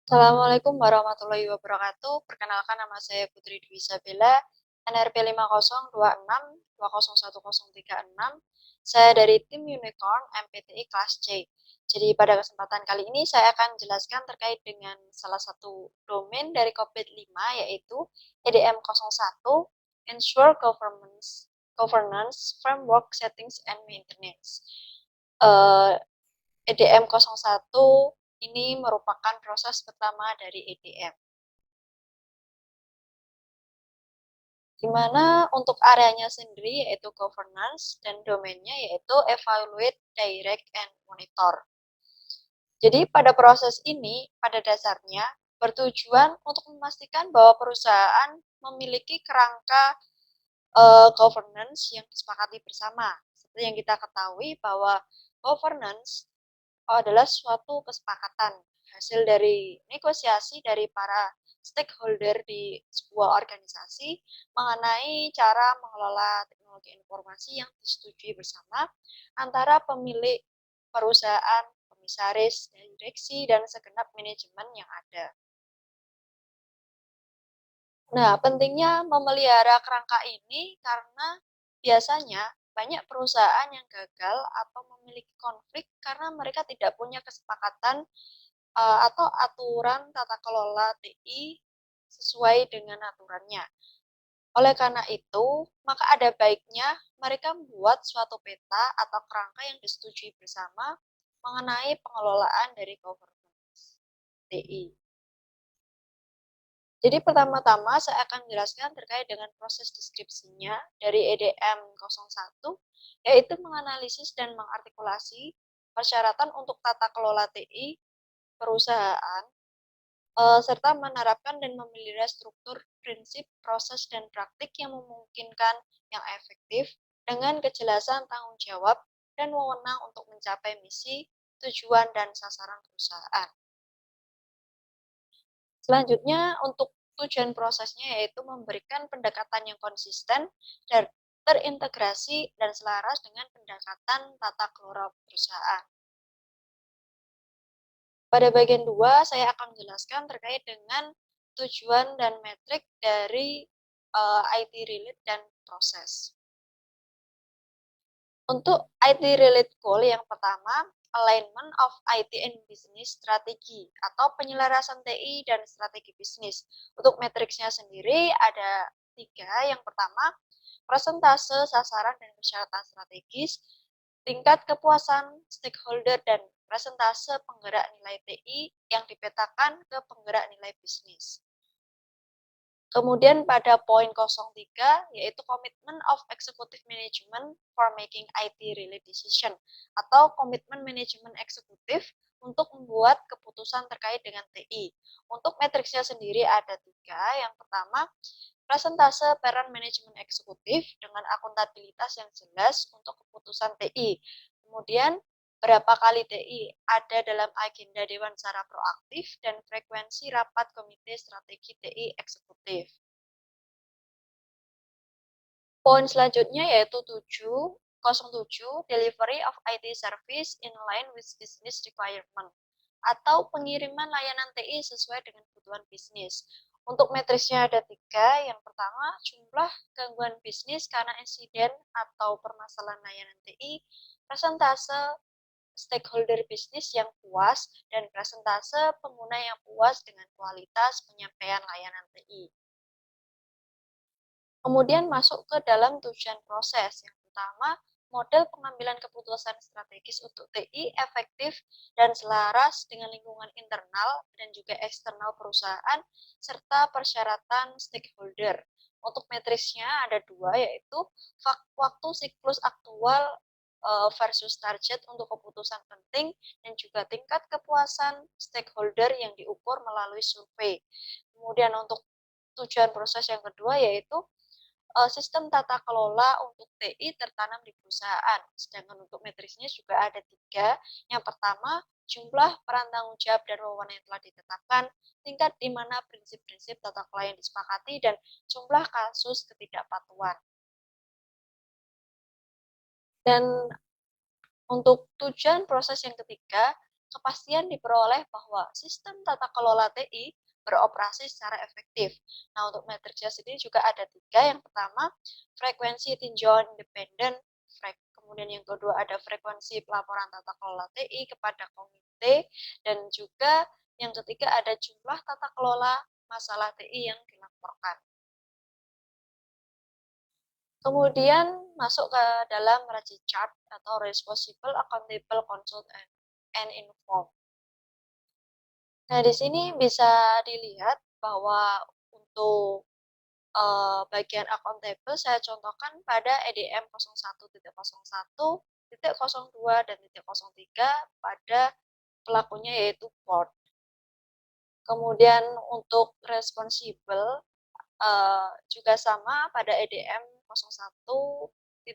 Assalamualaikum warahmatullahi wabarakatuh. Perkenalkan nama saya Putri Dwi Sabella, NRP 5026201036. Saya dari tim Unicorn MPTI kelas C. Jadi pada kesempatan kali ini saya akan jelaskan terkait dengan salah satu domain dari COVID-5 yaitu EDM01 Ensure Governance Framework Settings and Maintenance. EDM01 ini merupakan proses pertama dari EDM, di mana untuk areanya sendiri yaitu governance dan domainnya yaitu evaluate, direct, and monitor. Jadi pada proses ini, pada dasarnya, bertujuan untuk memastikan bahwa perusahaan memiliki kerangka governance yang disepakati bersama. Seperti yang kita ketahui bahwa governance adalah suatu kesepakatan hasil dari negosiasi dari para stakeholder di sebuah organisasi mengenai cara mengelola teknologi informasi yang disetujui bersama antara pemilik perusahaan, komisaris, direksi, dan segenap manajemen yang ada. Nah, pentingnya memelihara kerangka ini karena biasanya banyak perusahaan yang gagal atau memiliki konflik karena mereka tidak punya kesepakatan atau aturan tata kelola TI sesuai dengan aturannya. Oleh karena itu, maka ada baiknya mereka membuat suatu peta atau kerangka yang disetujui bersama mengenai pengelolaan dari governance TI. Jadi pertama-tama saya akan menjelaskan terkait dengan proses deskripsinya dari EDM01, yaitu menganalisis dan mengartikulasi persyaratan untuk tata kelola TI perusahaan, serta menerapkan dan memelihara struktur, prinsip, proses, dan praktik yang memungkinkan yang efektif dengan kejelasan tanggung jawab dan wewenang untuk mencapai misi, tujuan, dan sasaran perusahaan. Selanjutnya, untuk tujuan prosesnya yaitu memberikan pendekatan yang konsisten dan terintegrasi dan selaras dengan pendekatan tata kelola perusahaan. Pada bagian 2, saya akan menjelaskan terkait dengan tujuan dan metrik dari IT relate dan proses. Untuk IT relate goal yang pertama, alignment of IT and business strategy atau penyelarasan TI dan strategi bisnis. Untuk matriksnya sendiri ada 3. Yang pertama, persentase sasaran dan persyaratan strategis, tingkat kepuasan stakeholder, dan persentase penggerak nilai TI yang dipetakan ke penggerak nilai bisnis. Kemudian pada poin 03 yaitu Commitment of Executive Management for Making IT-related Decision atau komitmen manajemen eksekutif untuk membuat keputusan terkait dengan TI. Untuk matriksnya sendiri ada 3. Yang pertama, presentase peran manajemen eksekutif dengan akuntabilitas yang jelas untuk keputusan TI. Kemudian berapa kali TI ada dalam agenda Dewan secara proaktif dan frekuensi rapat Komite Strategi TI Eksekutif. Poin selanjutnya yaitu 07 Delivery of IT Service in line with business requirement atau pengiriman layanan TI sesuai dengan kebutuhan bisnis. Untuk matriksnya ada 3. Yang pertama, jumlah gangguan bisnis karena insiden atau permasalahan layanan TI, persentase stakeholder bisnis yang puas, dan persentase pengguna yang puas dengan kualitas penyampaian layanan TI. Kemudian masuk ke dalam tujuan proses. Yang pertama, model pengambilan keputusan strategis untuk TI efektif dan selaras dengan lingkungan internal dan juga eksternal perusahaan, serta persyaratan stakeholder. Untuk matriksnya ada 2, yaitu waktu siklus aktual versus target untuk keputusan penting, dan juga tingkat kepuasan stakeholder yang diukur melalui survei. Kemudian untuk tujuan proses yang kedua yaitu sistem tata kelola untuk TI tertanam di perusahaan. Sedangkan untuk matriksnya juga ada 3. Yang pertama, jumlah peran tanggung jawab dan wewenang yang telah ditetapkan, tingkat di mana prinsip-prinsip tata kelola yang disepakati, dan jumlah kasus ketidakpatuhan. Dan untuk tujuan proses yang ketiga, kepastian diperoleh bahwa sistem tata kelola TI beroperasi secara efektif. Nah, untuk matriksnya sendiri juga ada 3. Yang pertama, frekuensi tinjauan independen. Kemudian yang kedua ada frekuensi pelaporan tata kelola TI kepada komite. Dan juga yang ketiga ada jumlah tata kelola masalah TI yang dilaporkan. Kemudian masuk ke dalam RACI chart atau responsible, accountable, consult, and inform. Nah, di sini bisa dilihat bahwa untuk bagian accountable saya contohkan pada EDM 01.01, 02, dan 03 pada pelakunya yaitu board. Kemudian untuk responsible juga sama pada EDM 01.01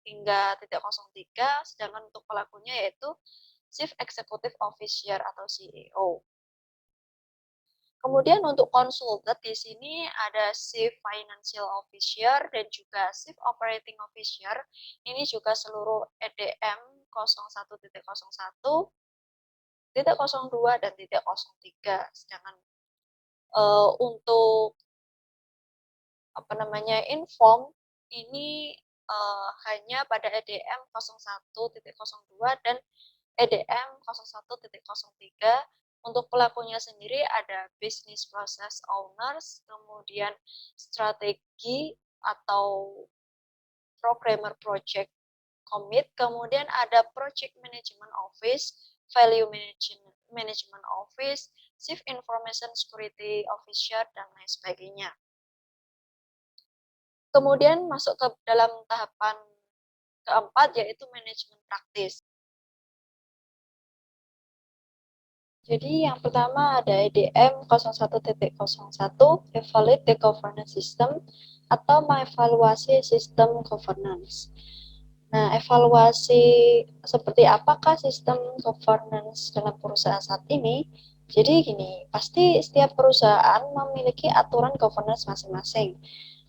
hingga 03, sedangkan untuk pelakunya yaitu Chief Executive Officer atau CEO. Kemudian untuk consultant di sini ada Chief Financial Officer dan juga Chief Operating Officer. Ini juga seluruh EDM 01.01, 02, dan 03. Sedangkan untuk inform ini hanya pada EDM 01.02 dan EDM 01.03. Untuk pelakunya sendiri ada business process owners, kemudian strategi atau programmer project commit, kemudian ada project management office, value management office, chief information security officer, dan lain sebagainya. Kemudian masuk ke dalam tahapan keempat yaitu manajemen praktis. Jadi yang pertama ada EDM 01.01, Evaluate the Governance System atau mengevaluasi sistem governance. Nah, evaluasi seperti apakah sistem governance dalam perusahaan saat ini? Jadi gini, pasti setiap perusahaan memiliki aturan governance masing-masing.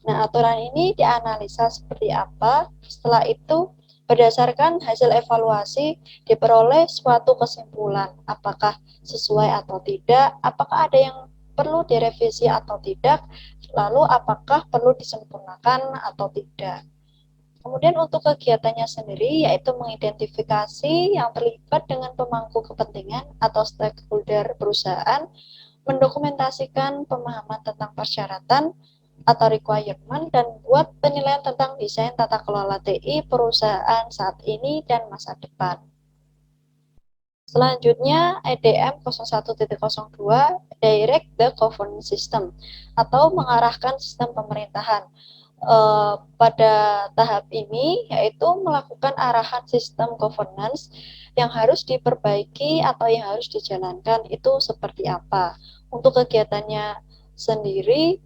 Nah, aturan ini dianalisa seperti apa, setelah itu berdasarkan hasil evaluasi diperoleh suatu kesimpulan, apakah sesuai atau tidak, apakah ada yang perlu direvisi atau tidak, lalu apakah perlu disempurnakan atau tidak. Kemudian untuk kegiatannya sendiri yaitu mengidentifikasi yang terlibat dengan pemangku kepentingan atau stakeholder perusahaan, mendokumentasikan pemahaman tentang persyaratan atau requirement, dan buat penilaian tentang desain tata kelola TI perusahaan saat ini dan masa depan. Selanjutnya, EDM 01.02, Direct the Governance System, atau mengarahkan sistem pemerintahan. Pada tahap ini, yaitu melakukan arahan sistem governance yang harus diperbaiki atau yang harus dijalankan itu seperti apa. Untuk kegiatannya sendiri,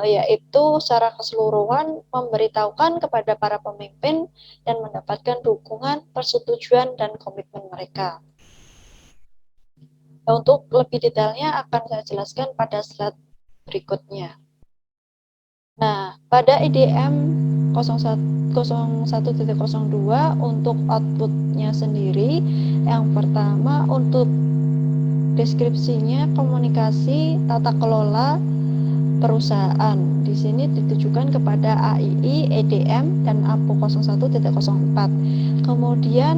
yaitu secara keseluruhan memberitahukan kepada para pemimpin dan mendapatkan dukungan, persetujuan, dan komitmen mereka. Untuk lebih detailnya akan saya jelaskan pada slide berikutnya. Nah, pada EDM 01.02 untuk outputnya sendiri, yang pertama untuk deskripsinya komunikasi tata kelola perusahaan. Di sini ditujukan kepada AII, EDM, dan APO 01.04. Kemudian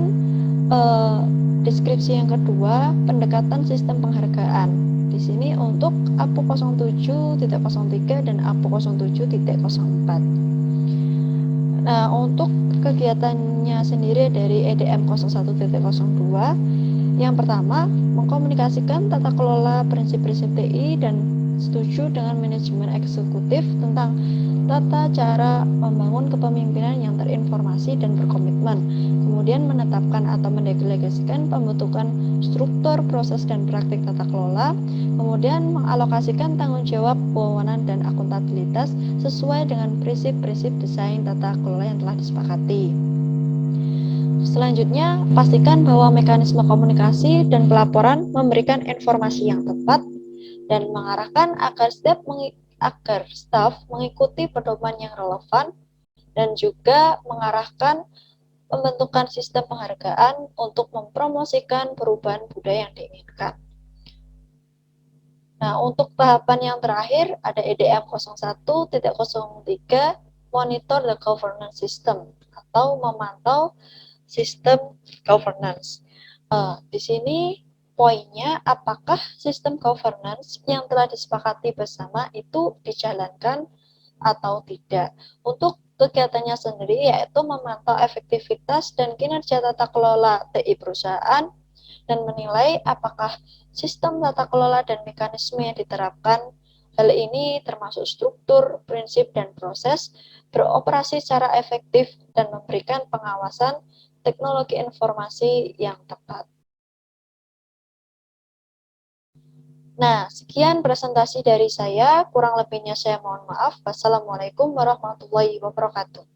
deskripsi yang kedua, pendekatan sistem penghargaan. Di sini untuk APO 07.03 dan APO 07.04. Nah, untuk kegiatannya sendiri dari EDM 01.02, yang pertama, mengkomunikasikan tata kelola prinsip-prinsip TI dan setuju dengan manajemen eksekutif tentang tata cara membangun kepemimpinan yang terinformasi dan berkomitmen. Kemudian menetapkan atau mendelegasikan pembentukan struktur, proses, dan praktik tata kelola. Kemudian mengalokasikan tanggung jawab, wewenang, dan akuntabilitas sesuai dengan prinsip-prinsip desain tata kelola yang telah disepakati. Selanjutnya, pastikan bahwa mekanisme komunikasi dan pelaporan memberikan informasi yang tepat dan mengarahkan agar staf mengikuti pedoman yang relevan, dan juga mengarahkan pembentukan sistem penghargaan untuk mempromosikan perubahan budaya yang diinginkan. Nah, untuk tahapan yang terakhir ada EDM 01.03 Monitor the Governance System atau memantau sistem governance. Di sini poinnya apakah sistem governance yang telah disepakati bersama itu dijalankan atau tidak. Untuk kegiatannya sendiri yaitu memantau efektivitas dan kinerja tata kelola TI perusahaan dan menilai apakah sistem tata kelola dan mekanisme yang diterapkan hal ini termasuk struktur, prinsip, dan proses beroperasi secara efektif dan memberikan pengawasan teknologi informasi yang tepat. Nah, sekian presentasi dari saya. Kurang lebihnya saya mohon maaf. Wassalamualaikum warahmatullahi wabarakatuh.